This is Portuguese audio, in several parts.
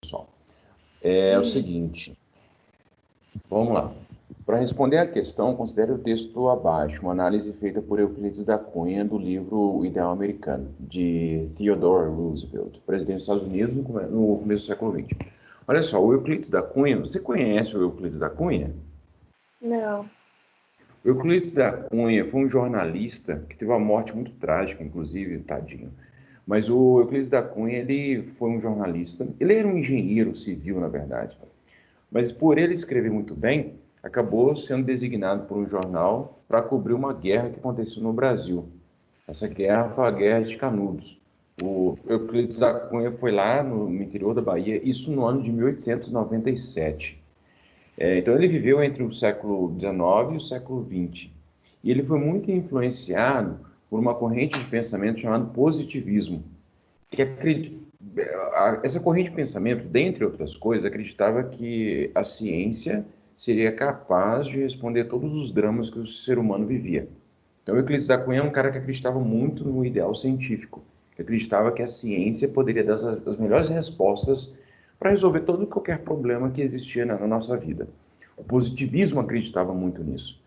pessoal. É o seguinte, vamos lá. Para responder à questão, considere o texto abaixo, uma análise feita por Euclides da Cunha do livro O Ideal Americano, de Theodore Roosevelt, presidente dos Estados Unidos no começo do século XX. Olha só, o Euclides da Cunha, você conhece o Euclides da Cunha? Não. O Euclides da Cunha foi um jornalista que teve uma morte muito trágica, inclusive, tadinho. Mas o Euclides da Cunha, ele foi um jornalista, ele era um engenheiro civil, na verdade, mas por ele escrever muito bem, acabou sendo designado por um jornal para cobrir uma guerra que aconteceu no Brasil. Essa guerra foi a Guerra de Canudos. O Euclides da Cunha foi lá no interior da Bahia, isso no ano de 1897. Então ele viveu entre o século XIX e o século XX. E ele foi muito influenciado por uma corrente de pensamento chamada positivismo, que essa corrente de pensamento, dentre outras coisas, acreditava que a ciência seria capaz de responder a todos os dramas que o ser humano vivia. Então, Euclides da Cunha é um cara que acreditava muito no ideal científico, que acreditava que a ciência poderia dar as melhores respostas para resolver todo e qualquer problema que existia na nossa vida. O positivismo acreditava muito nisso.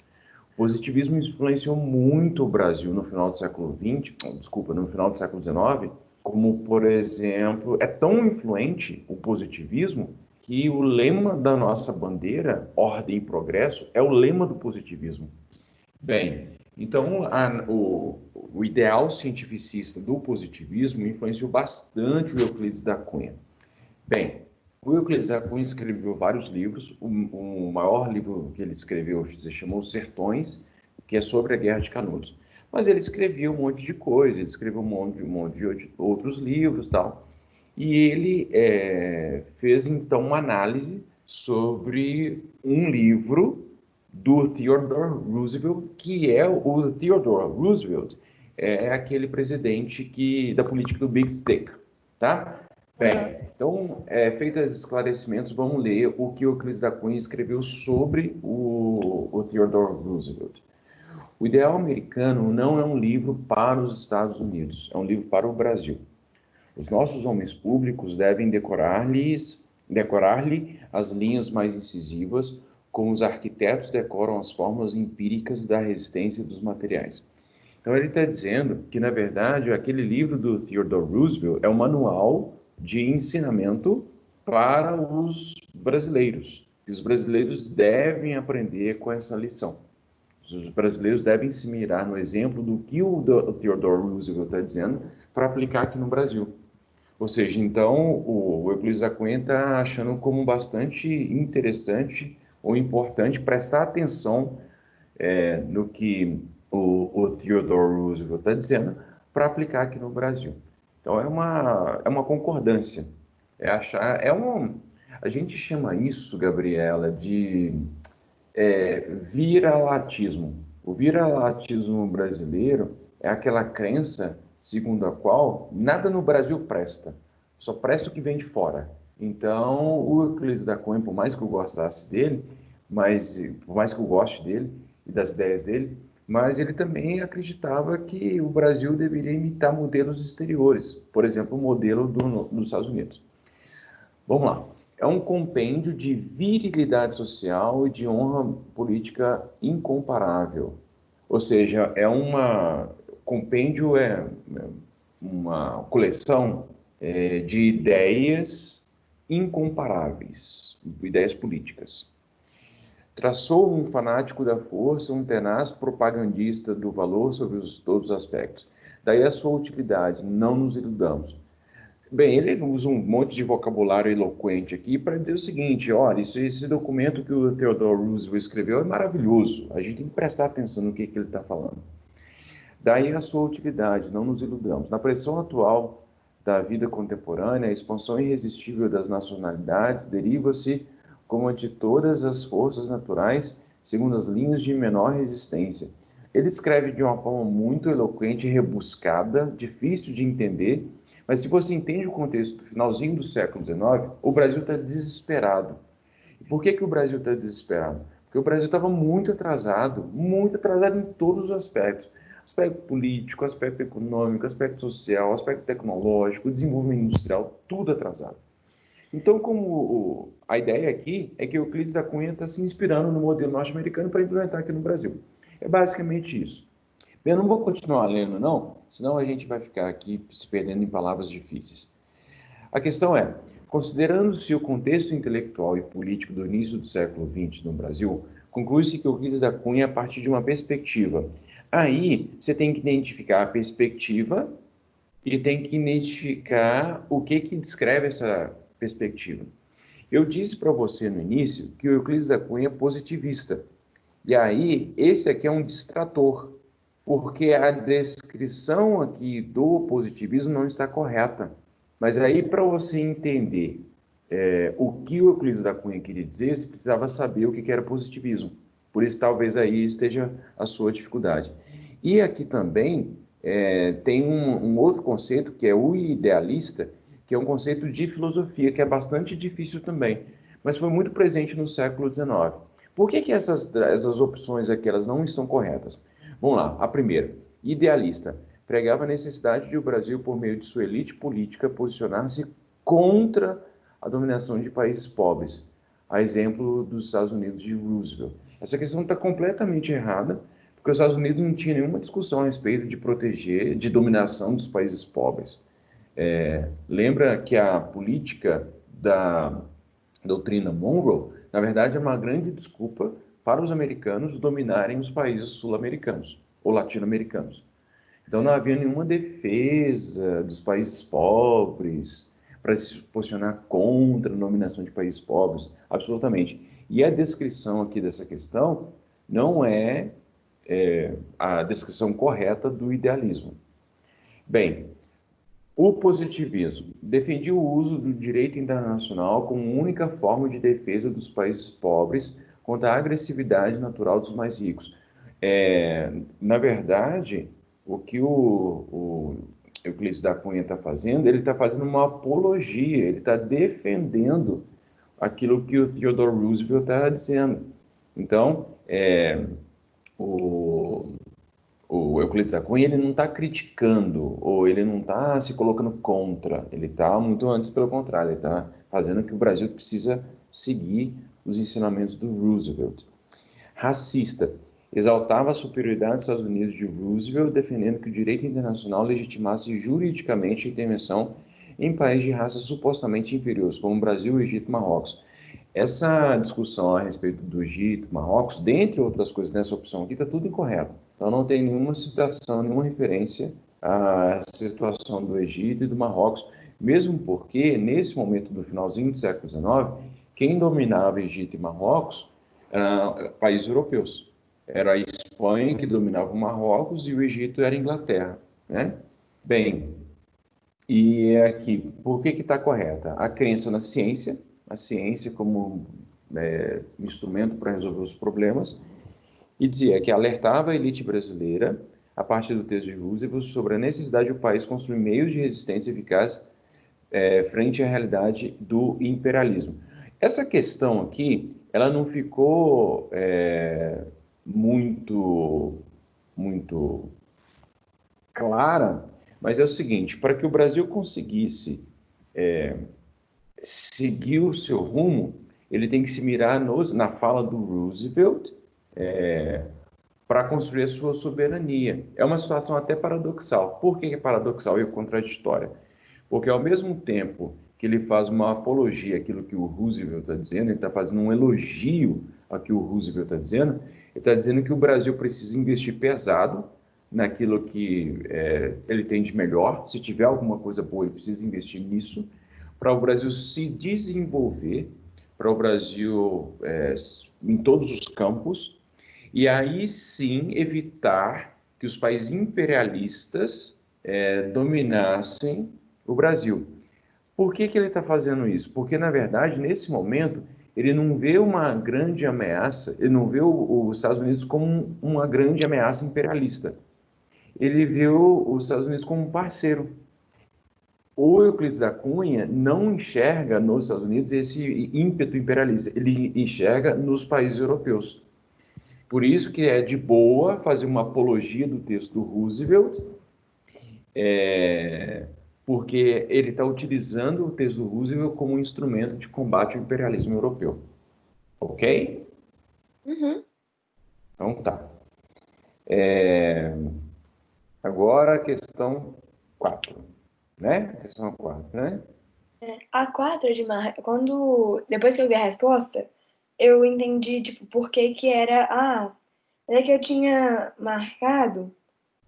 O positivismo influenciou muito o Brasil no final do século XX, desculpa, no final do século XIX, como, por exemplo, é tão influente o positivismo que o lema da nossa bandeira, ordem e progresso, é o lema do positivismo. Bem, então o ideal cientificista do positivismo influenciou bastante o Euclides da Cunha. Bem, o Euclides da Cunha escreveu vários livros. O maior livro que ele escreveu se chamou Sertões, que é sobre a Guerra de Canudos. Mas ele escrevia um monte de coisa, ele escreveu um monte de outros livros e tal. E ele fez, então, uma análise sobre um livro do Theodore Roosevelt, que é o Theodore Roosevelt, é aquele presidente da política do Big Stick, tá? Bem, então, feitos esses esclarecimentos, vamos ler o que o Euclides da Cunha escreveu sobre o Theodore Roosevelt. O Ideal Americano não é um livro para os Estados Unidos, é um livro para o Brasil. Os nossos homens públicos devem decorar-lhe as linhas mais incisivas, como os arquitetos decoram as fórmulas empíricas da resistência dos materiais. Então ele está dizendo que, na verdade, aquele livro do Theodore Roosevelt é um manual de ensinamento para os brasileiros. E os brasileiros devem aprender com essa lição. Os brasileiros devem se mirar no exemplo do que o Theodore Roosevelt está dizendo para aplicar aqui no Brasil. Ou seja, então, o Euclides da Cunha está achando como bastante interessante ou importante prestar atenção no que o Theodore Roosevelt está dizendo para aplicar aqui no Brasil. Então, é uma concordância. A gente chama isso, Gabriela, de vira-latismo. O vira-latismo brasileiro é aquela crença segundo a qual nada no Brasil presta, só presta o que vem de fora. Então, o Euclides da Cunha, por mais que eu gostasse dele, por mais que eu goste dele e das ideias dele, mas ele também acreditava que o Brasil deveria imitar modelos exteriores, por exemplo, o modelo dos Estados Unidos. Vamos lá. É um compêndio de virilidade social e de honra política incomparável. Ou seja, compêndio é uma coleção de ideias incomparáveis, ideias políticas. Traçou um fanático da força, um tenaz propagandista do valor sobre todos os aspectos. Daí a sua utilidade, não nos iludamos. Bem, ele usa um monte de vocabulário eloquente aqui para dizer o seguinte: olha, esse documento que o Theodore Roosevelt escreveu é maravilhoso, a gente tem que prestar atenção no que ele está falando. Daí a sua utilidade, não nos iludamos. Na pressão atual da vida contemporânea, a expansão irresistível das nacionalidades deriva-se, como de todas as forças naturais, segundo as linhas de menor resistência. Ele escreve de uma forma muito eloquente e rebuscada, difícil de entender, mas se você entende o contexto do finalzinho do século XIX, o Brasil está desesperado. E por que o Brasil está desesperado? Porque o Brasil estava muito atrasado em todos os aspectos. Aspecto político, aspecto econômico, aspecto social, aspecto tecnológico, desenvolvimento industrial, tudo atrasado. Então, a ideia aqui é que Euclides da Cunha está se inspirando no modelo norte-americano para implementar aqui no Brasil. É basicamente isso. Eu não vou continuar lendo, não, senão a gente vai ficar aqui se perdendo em palavras difíceis. A questão é, considerando-se o contexto intelectual e político do início do século XX no Brasil, conclui-se que Euclides da Cunha é a partir de uma perspectiva. Aí, você tem que identificar a perspectiva e tem que identificar o que descreve essa perspectiva. Eu disse para você no início que o Euclides da Cunha é positivista. E aí, esse aqui é um distrator, porque a descrição aqui do positivismo não está correta. Mas aí, para você entender o que o Euclides da Cunha queria dizer, você precisava saber o que era positivismo. Por isso, talvez aí esteja a sua dificuldade. E aqui também tem um outro conceito, que é o idealista, que é um conceito de filosofia, que é bastante difícil também, mas foi muito presente no século XIX. Por que essas opções aqui elas não estão corretas? Vamos lá, a primeira, idealista, pregava a necessidade de o Brasil, por meio de sua elite política, posicionar-se contra a dominação de países pobres, a exemplo dos Estados Unidos de Roosevelt. Essa questão está completamente errada, porque os Estados Unidos não tinham nenhuma discussão a respeito de proteger, de dominação dos países pobres. Lembra que a política da doutrina Monroe, na verdade, é uma grande desculpa para os americanos dominarem os países sul-americanos ou latino-americanos. Então, não havia nenhuma defesa dos países pobres para se posicionar contra a dominação de países pobres, absolutamente. E a descrição aqui dessa questão não é a descrição correta do idealismo. Bem, o positivismo defendia o uso do direito internacional como única forma de defesa dos países pobres contra a agressividade natural dos mais ricos. Na verdade, o que o Euclides da Cunha está fazendo, ele está fazendo uma apologia, ele está defendendo aquilo que o Theodore Roosevelt está dizendo. Então, o, o Euclides da Cunha ele não está criticando ou ele não está se colocando contra, ele está muito antes pelo contrário, ele está fazendo que o Brasil precisa seguir os ensinamentos do Roosevelt. Racista, exaltava a superioridade dos Estados Unidos de Roosevelt, defendendo que o direito internacional legitimasse juridicamente a intervenção em países de raça supostamente inferiores, como o Brasil, Egito e Marrocos. Essa discussão a respeito do Egito, Marrocos, dentre outras coisas nessa opção aqui, está tudo incorreto. Então não tem nenhuma citação, nenhuma referência à situação do Egito e do Marrocos, mesmo porque, nesse momento do finalzinho do século XIX, quem dominava Egito e Marrocos eram países europeus. Era a Espanha que dominava o Marrocos e o Egito era a Inglaterra, né? Bem, e aqui, por que está correta? A crença na ciência, a ciência como instrumento para resolver os problemas, e dizia que alertava a elite brasileira, a partir do texto de Roosevelt, sobre a necessidade do país construir meios de resistência eficaz frente à realidade do imperialismo. Essa questão aqui, ela não ficou muito clara, mas é o seguinte, para que o Brasil conseguisse seguir o seu rumo, ele tem que se mirar na fala do Roosevelt para construir a sua soberania. É uma situação até paradoxal. Por que é paradoxal e contraditória? Porque ao mesmo tempo que ele faz uma apologia àquilo que o Roosevelt está dizendo, ele está fazendo um elogio ao que o Roosevelt está dizendo, ele está dizendo que o Brasil precisa investir pesado naquilo que ele tem de melhor. Se tiver alguma coisa boa, ele precisa investir nisso, para o Brasil se desenvolver, para o Brasil em todos os campos, e aí sim evitar que os países imperialistas dominassem o Brasil. Por que ele está fazendo isso? Porque, na verdade, nesse momento, ele não vê uma grande ameaça, ele não vê os Estados Unidos como uma grande ameaça imperialista. Ele vê os Estados Unidos como um parceiro. O Euclides da Cunha não enxerga nos Estados Unidos esse ímpeto imperialista, ele enxerga nos países europeus. Por isso que é de boa fazer uma apologia do texto do Roosevelt, porque ele está utilizando o texto do Roosevelt como um instrumento de combate ao imperialismo europeu. Ok? Uhum. Então tá. Agora a questão 4, né? A questão 4, né? A 4 de março, depois que eu vi a resposta, eu entendi, tipo, por que que era, é que eu tinha marcado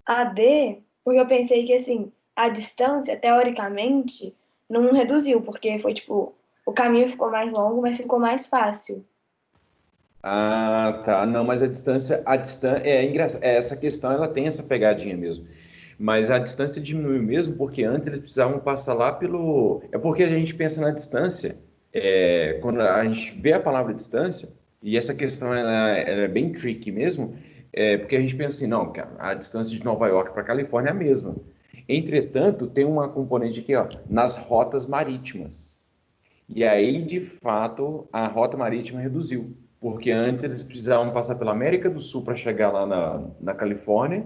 a D, porque eu pensei que, assim, a distância, teoricamente, não reduziu, porque foi, tipo, o caminho ficou mais longo, mas ficou mais fácil. Ah, tá. Não, mas a distância é engraçado. Essa questão ela tem essa pegadinha mesmo. Mas a distância diminuiu mesmo porque antes eles precisavam passar lá pelo. É porque a gente pensa na distância. Quando a gente vê a palavra distância, e essa questão ela é bem tricky mesmo, porque a gente pensa assim, não, cara, a distância de Nova York para Califórnia é a mesma. Entretanto, tem uma componente aqui, ó, nas rotas marítimas. E aí, de fato, a rota marítima reduziu, porque antes eles precisavam passar pela América do Sul para chegar lá na Califórnia,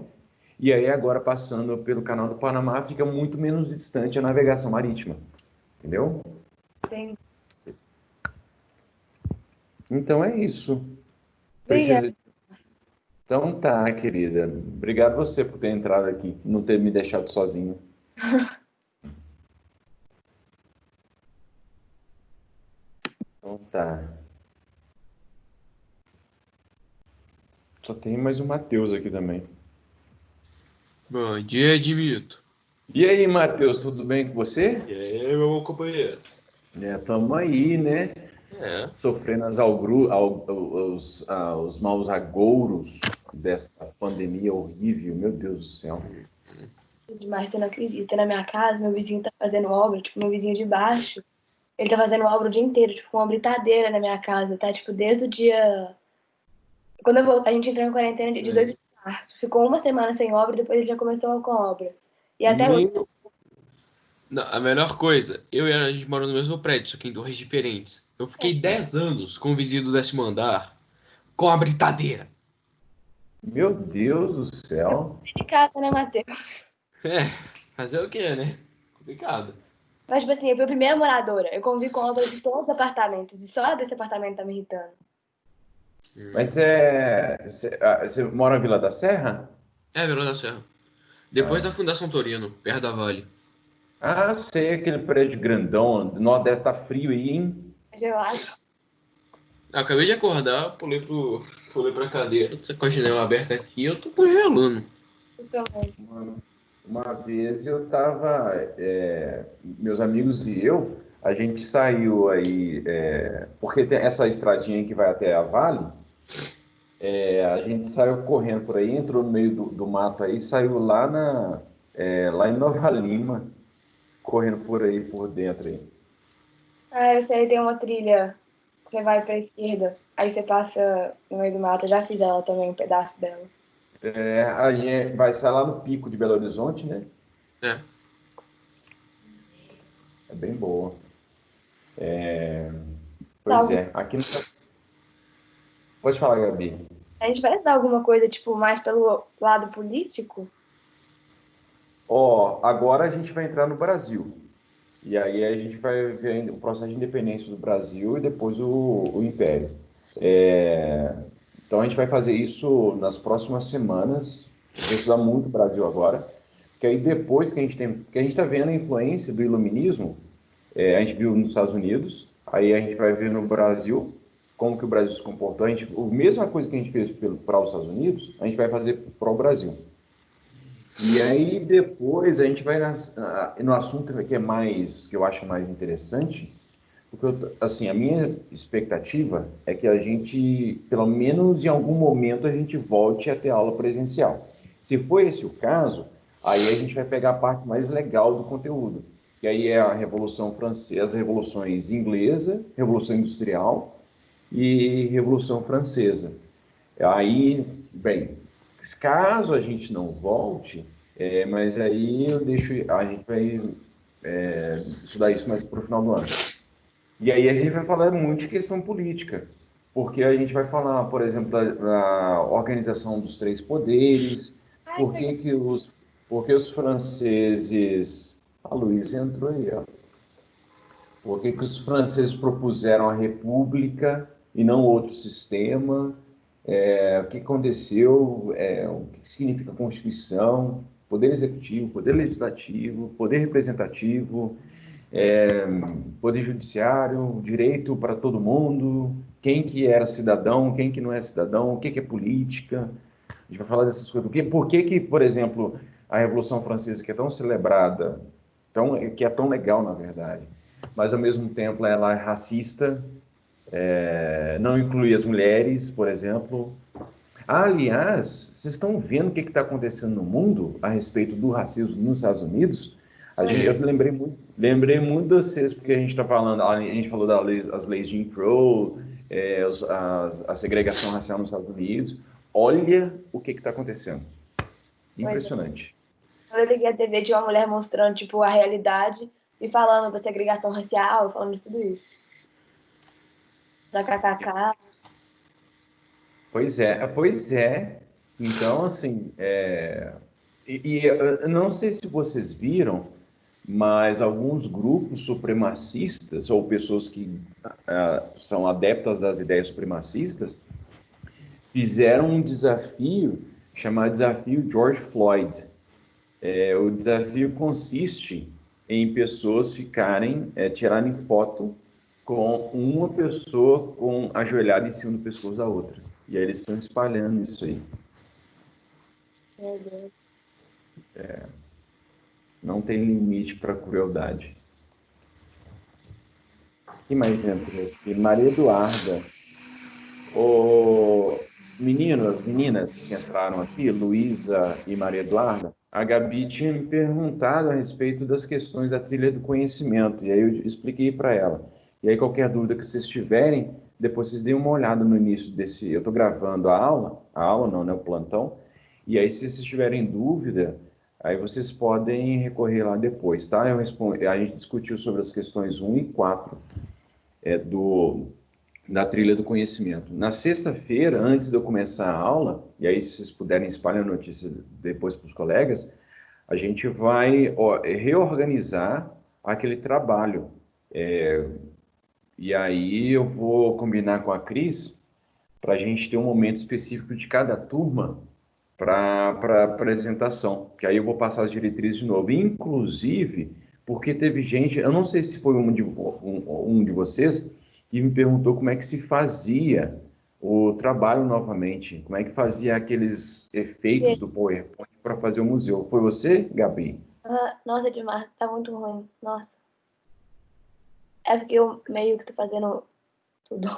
e aí agora passando pelo Canal do Panamá fica muito menos distante a navegação marítima, entendeu? Tem... Então é isso. Obrigada. Precisa. Então tá, querida. Obrigado você por ter entrado aqui, não ter me deixado sozinho. Então tá. Só tem mais o Matheus aqui também. Bom dia, Edmito. E aí, Matheus, tudo bem com você? E aí, meu companheiro? Tamo aí, né? É, Sofrendo os maus agouros dessa pandemia horrível, meu Deus do céu. Demais, você não acredita. Na minha casa, meu vizinho tá fazendo obra, tipo, meu vizinho de baixo. Ele tá fazendo obra o dia inteiro, tipo, com uma britadeira na minha casa, tá? Tipo, desde o dia. Quando a gente entrou em quarentena dia 18 de março. Ficou uma semana sem obra, depois ele já começou com a obra. E até hoje. meu. Não, a melhor coisa, eu e a gente mora no mesmo prédio, só que em torres diferentes. Eu fiquei 10 anos com o vizinho do 10º andar com a britadeira. Meu Deus do céu. Delicado, né, Matheus? É, fazer o quê, né? Complicado. Mas, tipo assim, eu fui a primeira moradora. Eu convivi com obra de todos os apartamentos. E só desse apartamento tá me irritando. Mas você mora na Vila da Serra? É, Vila da Serra. Depois Ah, da Fundação Torino, perto da Vale. sei, aquele prédio grandão. Nó, deve estar frio aí, hein? Gelado. Acabei de acordar, pulei pra cadeira, tô com a janela aberta aqui, eu tô congelando. Eu também. Uma vez eu tava, meus amigos e eu, a gente saiu aí, porque tem essa estradinha que vai até a Vale. A gente saiu correndo por aí, entrou no meio do mato aí, saiu lá em Nova Lima, correndo por aí, por dentro aí. Eu sei, tem uma trilha. Você vai pra esquerda. Aí você passa no meio do mato. Eu já fiz ela também, um pedaço dela. Aí vai sair lá no pico de Belo Horizonte, né? É. É bem boa. Tá, Pois é, aqui no... Pode falar, Gabi. a gente vai estudar alguma coisa, tipo, mais pelo lado político? Ó, agora a gente vai entrar no Brasil. E aí a gente vai ver o processo de independência do Brasil e depois o Império. Então a gente vai fazer isso nas próximas semanas. A gente vai estudar muito o Brasil agora. Que aí depois que a gente está vendo a influência do iluminismo, a gente viu nos Estados Unidos, aí a gente vai ver no Brasil como que o Brasil se comportou. A mesma coisa que a gente fez para os Estados Unidos, a gente vai fazer para o Brasil. E aí depois a gente vai no assunto que é mais, que eu acho mais interessante, porque assim, a minha expectativa é que a gente, pelo menos em algum momento, a gente volte a ter aula presencial. Se for esse o caso, aí a gente vai pegar a parte mais legal do conteúdo, que aí é a Revolução Francesa, as revoluções inglesa, Revolução Industrial e Revolução Francesa. Aí, bem, caso a gente não volte, mas aí a gente vai estudar isso mais para o final do ano. E aí a gente vai falar muito de questão política, porque a gente vai falar, por exemplo, da organização dos três poderes, Ai, por que que os franceses... A Luísa entrou aí, ó. Por que que os franceses propuseram a república e não outro sistema? O que aconteceu? O que significa Constituição? Poder executivo, poder legislativo, poder representativo, é, poder judiciário, direito para todo mundo, quem que era cidadão, quem que não é cidadão, o que que é política. A gente vai falar dessas coisas. Por que que, por exemplo, a Revolução Francesa, que é tão celebrada, que é tão legal, na verdade, mas ao mesmo tempo ela é racista, não inclui as mulheres, por exemplo. Aliás, vocês estão vendo o que está acontecendo no mundo a respeito do racismo nos Estados Unidos? Eu lembrei muito de vocês, porque a gente está falando, a gente falou das leis de Jim Crow, a segregação racial nos Estados Unidos. Olha o que está acontecendo. Impressionante. Quando eu liguei a TV, tinha uma mulher mostrando, tipo, a realidade e falando da segregação racial, falando de tudo isso. Da KKK. Pois é, pois é. Então, assim, eu não sei se vocês viram, mas alguns grupos supremacistas, ou pessoas que são adeptas das ideias supremacistas, fizeram um desafio chamado Desafio George Floyd. O desafio consiste em pessoas tirarem foto com uma pessoa ajoelhada em cima do pescoço da outra. E aí eles estão espalhando isso aí. Meu Deus. Não tem limite para crueldade. E mais entrou aqui? Maria Eduarda. Meninas que entraram aqui, Luísa e Maria Eduarda, a Gabi tinha me perguntado a respeito das questões da trilha do conhecimento, e aí eu expliquei para ela. E aí qualquer dúvida que vocês tiverem, depois vocês deem uma olhada no início desse... Eu estou gravando a aula não, né, o plantão, e aí se vocês tiverem dúvida, aí vocês podem recorrer lá depois, tá? A gente discutiu sobre as questões 1 e 4 da trilha do conhecimento. Na sexta-feira, antes de eu começar a aula, e aí se vocês puderem espalhar a notícia depois para os colegas, a gente vai reorganizar aquele trabalho. E aí eu vou combinar com a Cris para a gente ter um momento específico de cada turma para apresentação, que aí eu vou passar as diretrizes de novo. Inclusive, porque teve gente, eu não sei se foi um de vocês, que me perguntou como é que se fazia o trabalho novamente, como é que fazia aqueles efeitos do PowerPoint para fazer o museu. Foi você, Gabi? Nossa, demais, tá muito ruim. Nossa. É porque eu meio que tô fazendo tudo.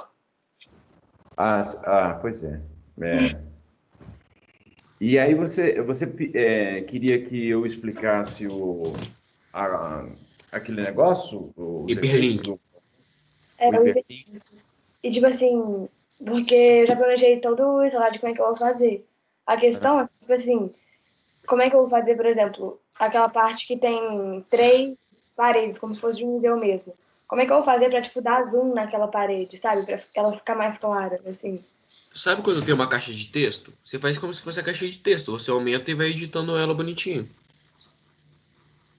Pois é. E aí você queria que eu explicasse aquele negócio? Os efeitos Hiperlink. o hiperlink? E tipo assim, porque eu já planejei todo isso lá de como é que eu vou fazer. A questão é, tipo assim, como é que eu vou fazer, por exemplo, aquela parte que tem 3 paredes, como se fosse de um museu mesmo. Como é que eu vou fazer pra, tipo, dar zoom naquela parede, sabe? Pra ela ficar mais clara, assim. Sabe quando tem uma caixa de texto? Você faz como se fosse a caixa de texto. Você aumenta e vai editando ela bonitinho.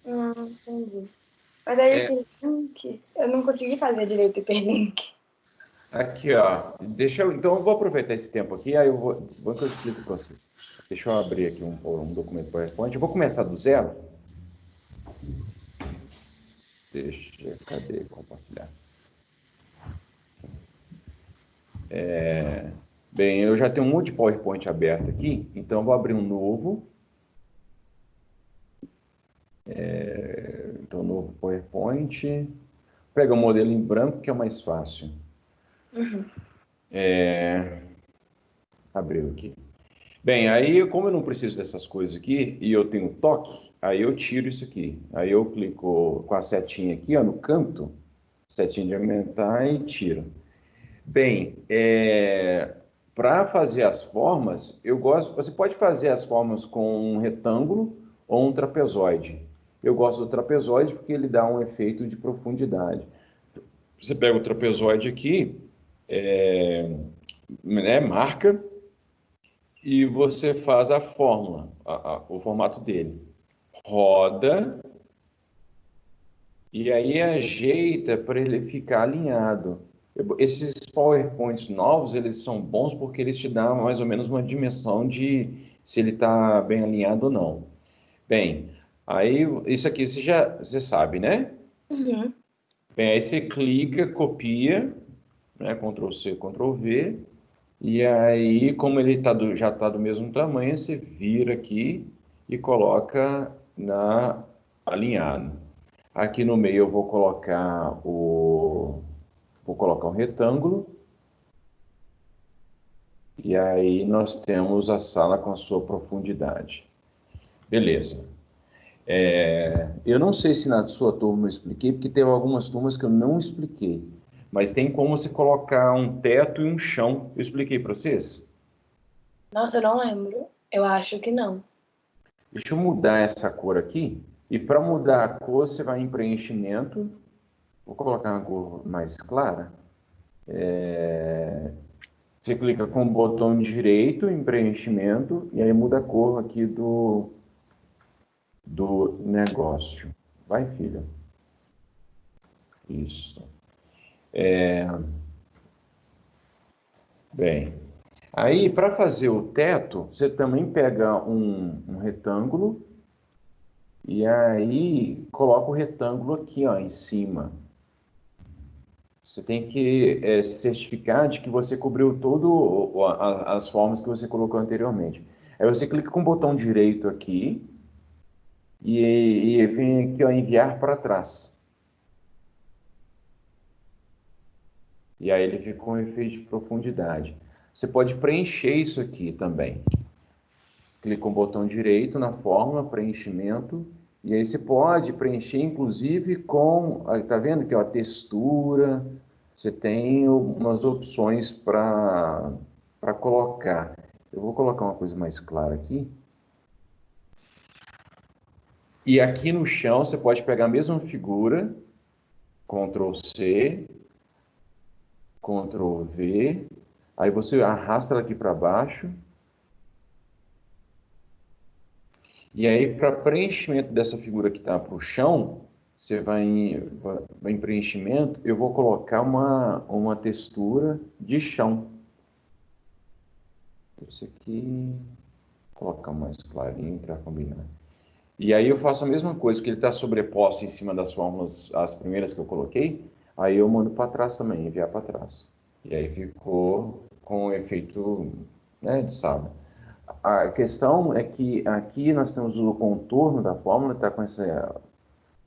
Entendi. Mas aí, hiperlink, eu não consegui fazer direito hiperlink. Aqui, ó. Então eu vou aproveitar esse tempo aqui, aí vou que eu explico para você. Deixa eu abrir aqui um documento PowerPoint. Eu vou começar do zero. Cadê compartilhar? Bem, eu já tenho um monte de PowerPoint aberto aqui, então eu vou abrir um novo. Então, novo PowerPoint. Pega o modelo em branco, que é o mais fácil. Abriu aqui. Bem, aí como eu não preciso dessas coisas aqui e eu tenho toque, aí eu tiro isso aqui. Aí eu clico com a setinha aqui, ó, no canto, setinha de aumentar e tiro. Bem, para fazer as formas, você pode fazer as formas com um retângulo ou um trapezoide. Eu gosto do trapezoide porque ele dá um efeito de profundidade. Você pega o trapezoide aqui, marca e você faz a fórmula, o formato dele. Roda E aí ajeita para ele ficar alinhado. Esses PowerPoints novos, eles são bons porque eles te dão mais ou menos uma dimensão de se ele está bem alinhado ou não. Bem, aí isso aqui você sabe, né? Uhum. Bem, aí você clica, copia, né? Ctrl C, Ctrl V. E aí, como ele já está do mesmo tamanho, você vira aqui e coloca alinhado. Aqui no meio eu vou colocar um retângulo. E aí nós temos a sala com a sua profundidade. Beleza. Eu não sei se na sua turma eu expliquei, porque teve algumas turmas que eu não expliquei. Mas tem como você colocar um teto e um chão. Eu expliquei para vocês? Nossa, eu não lembro. Eu acho que não. Deixa eu mudar essa cor aqui. E para mudar a cor, você vai em preenchimento. Vou colocar uma cor mais clara. Você clica com o botão direito em preenchimento e aí muda a cor aqui do negócio. Vai, filha. Isso. Bem. Aí, para fazer o teto, você também pega um retângulo e aí coloca o retângulo aqui, ó, em cima. Você tem que se certificar de que você cobriu todo as formas que você colocou anteriormente. Aí você clica com o botão direito aqui e vem aqui, ó, enviar para trás. E aí ele fica com um efeito de profundidade. Você pode preencher isso aqui também. Clica com o botão direito na fórmula, preenchimento, e aí você pode preencher inclusive com, tá vendo que ó, a textura, você tem umas opções para colocar. Eu vou colocar uma coisa mais clara aqui. E aqui no chão você pode pegar a mesma figura, Ctrl C, Ctrl V, aí você arrasta ela aqui para baixo. E aí, para preenchimento dessa figura que está para o chão, você vai em preenchimento, eu vou colocar uma textura de chão. Esse aqui, vou colocar mais clarinho para combinar. E aí eu faço a mesma coisa, porque ele está sobreposto em cima das fórmulas, as primeiras que eu coloquei, aí eu mando para trás também, enviar para trás. E aí ficou com o efeito, né, de sábado. A questão é que aqui nós temos o contorno da fórmula, está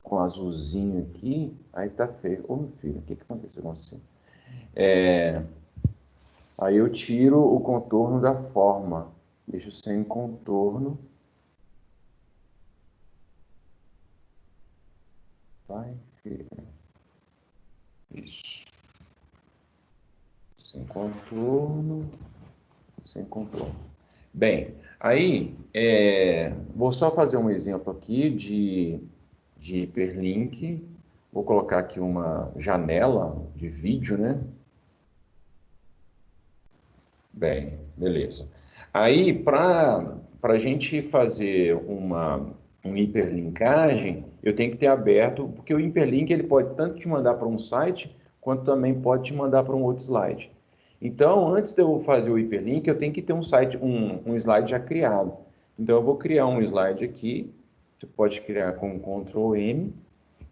com azulzinho aqui, aí tá feio. Ô, meu filho, o que aconteceu com você? Aí eu tiro o contorno da forma, deixo sem contorno. Vai, filho. Isso. Sem contorno, sem contorno. Bem, aí vou só fazer um exemplo aqui de hiperlink. Vou colocar aqui uma janela de vídeo, né? Bem, beleza. Aí, para a gente fazer uma hiperlinkagem, eu tenho que ter aberto, porque o hiperlink ele pode tanto te mandar para um site, quanto também pode te mandar para um outro slide. Então, antes de eu fazer o hiperlink, eu tenho que ter um site, um slide já criado. Então, eu vou criar um slide aqui, você pode criar com Ctrl M.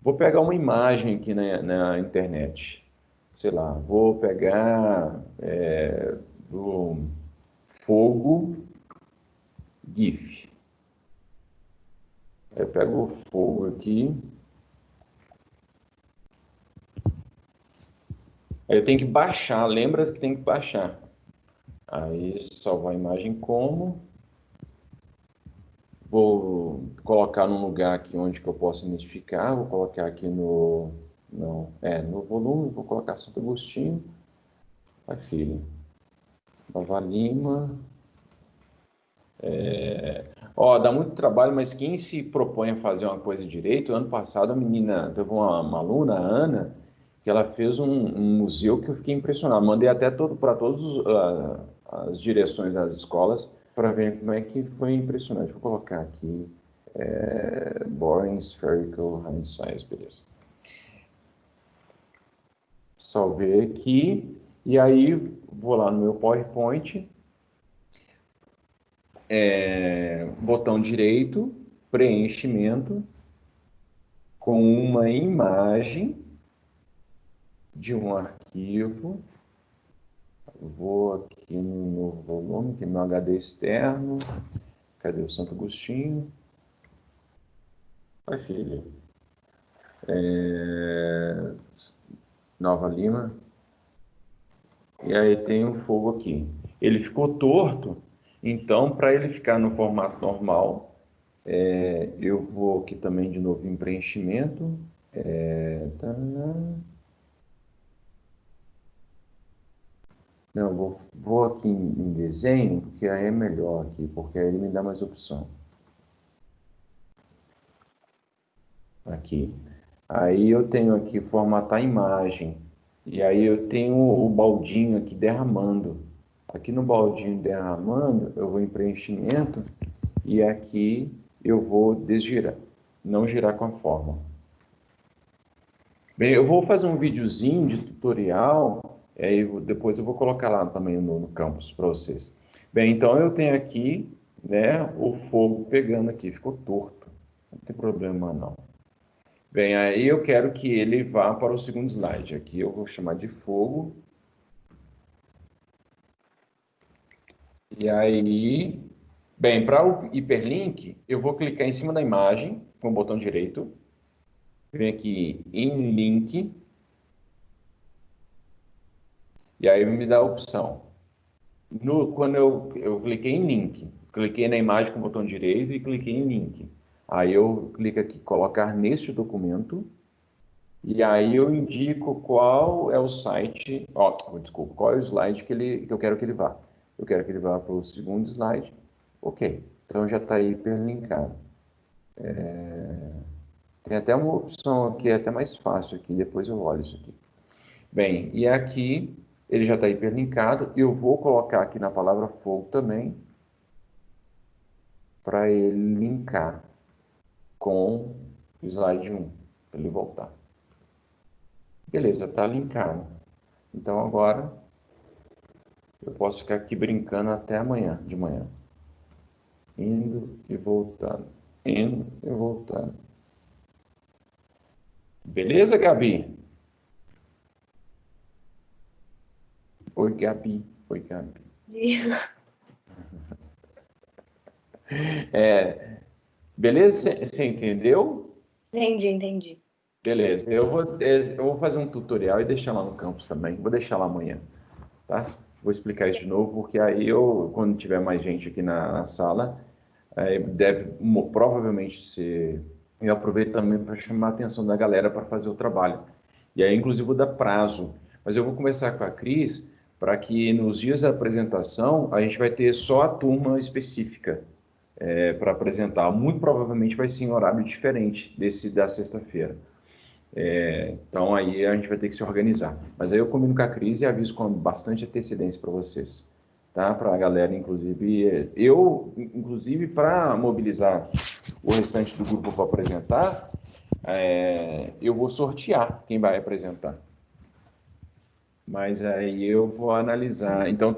Vou pegar uma imagem aqui na internet. Sei lá, vou pegar do fogo GIF. Eu pego o fogo aqui. Aí eu tenho que baixar, lembra que tem que baixar. Aí salvar a imagem como. Vou colocar num lugar aqui onde que eu possa identificar. Vou colocar aqui no volume, vou colocar Santo Agostinho. Vai, filho. Nova Lima. Ó, dá muito trabalho, mas quem se propõe a fazer uma coisa direito, ano passado a menina, teve uma aluna, a Ana, que ela fez um museu que eu fiquei impressionado. Mandei até para todas as direções das escolas para ver como é que foi impressionante. Vou colocar aqui, Boring Spherical Hand Size, beleza. Salvei aqui. E aí, vou lá no meu PowerPoint. Botão direito, preenchimento, com uma imagem de um arquivo. Vou aqui no novo volume, que é meu HD externo. Cadê o Santo Agostinho? Oi, filha. Nova Lima. E aí tem um fogo aqui. Ele ficou torto, então para ele ficar no formato normal, eu vou aqui também de novo em preenchimento. Não, vou aqui em desenho, porque aí é melhor aqui, porque aí ele me dá mais opção. Aqui. Aí eu tenho aqui formatar imagem. E aí eu tenho o baldinho aqui derramando. Aqui no baldinho derramando, eu vou em preenchimento e aqui eu vou desgirar, não girar com a forma. Bem, eu vou fazer um videozinho de tutorial, aí depois eu vou colocar lá também no campus para vocês. Bem, então eu tenho aqui, né, o fogo pegando aqui, ficou torto, não tem problema não. Bem, aí eu quero que ele vá para o segundo slide. Aqui eu vou chamar de fogo. E aí, bem, para o hiperlink, eu vou clicar em cima da imagem com o botão direito. Vem aqui em link. E aí me dá a opção. Quando eu cliquei em link, cliquei na imagem com o botão direito e cliquei em link. Aí eu clico aqui, colocar neste documento. E aí eu indico qual é o site, desculpa, qual é o slide que eu quero que ele vá. Eu quero que ele vá para o segundo slide. Ok, então já está hiperlinkado. Tem até uma opção aqui, é até mais fácil aqui, depois eu olho isso aqui. Bem, e aqui ele já está hiperlinkado. Eu vou colocar aqui na palavra fogo também, para ele linkar com o slide 1, para ele voltar. Beleza, está linkado. Então agora eu posso ficar aqui brincando até amanhã, de manhã. Indo e voltando. Indo e voltando. Beleza, Gabi? Oi, Gabi. Oi, Gabi. Beleza? Você entendeu? Entendi. Beleza. Eu vou fazer um tutorial e deixar lá no campus também. Vou deixar lá amanhã, tá? Vou explicar isso de novo, porque aí quando tiver mais gente aqui na sala, provavelmente ser. Eu aproveito também para chamar a atenção da galera para fazer o trabalho. E aí, inclusive, vou dar prazo. Mas eu vou conversar com a Cris para que nos dias da apresentação a gente vai ter só a turma específica para apresentar. Muito provavelmente vai ser em horário diferente desse da sexta-feira. Então aí a gente vai ter que se organizar. Mas aí eu combino com a Cris e aviso com bastante antecedência para vocês, tá? Para a galera, inclusive, inclusive, para mobilizar o restante do grupo para apresentar, eu vou sortear quem vai apresentar. Mas aí eu vou analisar. Então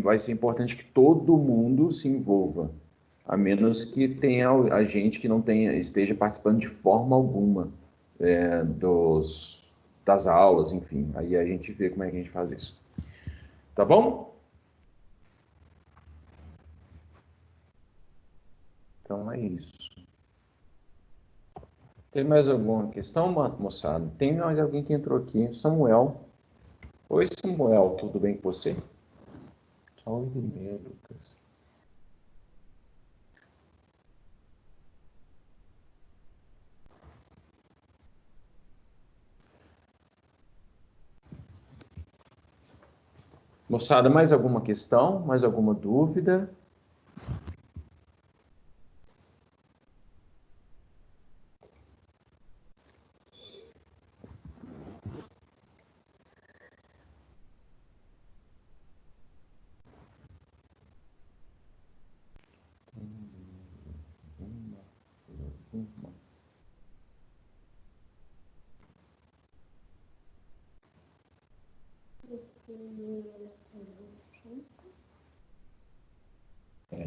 vai ser importante que todo mundo se envolva, a menos que tenha a gente que não esteja participando de forma alguma das aulas, enfim. Aí a gente vê como é que a gente faz isso. Tá bom? Então é isso. Tem mais alguma questão, moçada? Tem mais alguém que entrou aqui? Samuel. Oi, Samuel, tudo bem com você? Só e-mail, Lucas. Moçada, mais alguma questão? Mais alguma dúvida?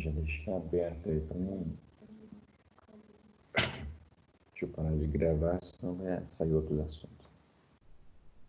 Já deixei aberto aí para não. Deixa eu parar de gravar, senão vai sair outros assuntos.